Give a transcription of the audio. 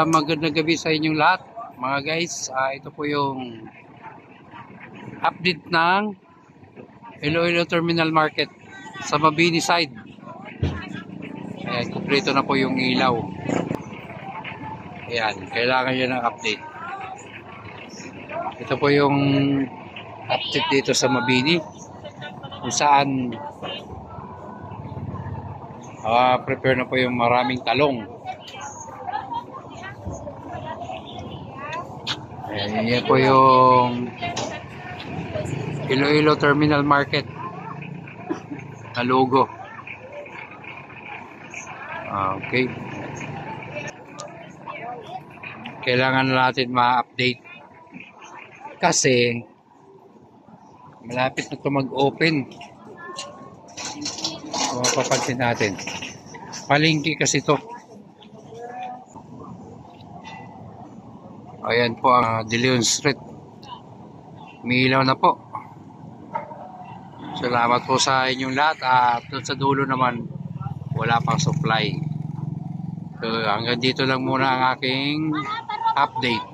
Magandang gabi sa inyong lahat, mga guys. Ito po yung update ng Iloilo Terminal Market sa Mabini side. Ayan, kumpleto na po yung ilaw. Ayan, kailangan nyo ng update. Ito po yung update dito sa Mabini, kung saan prepare na po yung maraming talong. Ayan, yan po yung Iloilo Terminal Market na logo. Okay. Kailangan natin ma-update kasi malapit na ito mag-open. So, mapapansin natin. Palengke kasi ito. Ayan po ang De Leon Street. Umiilaw na po. Salamat po sa inyong lahat. At doon sa dulo naman, wala pang supply. So hanggang dito lang muna ang aking update.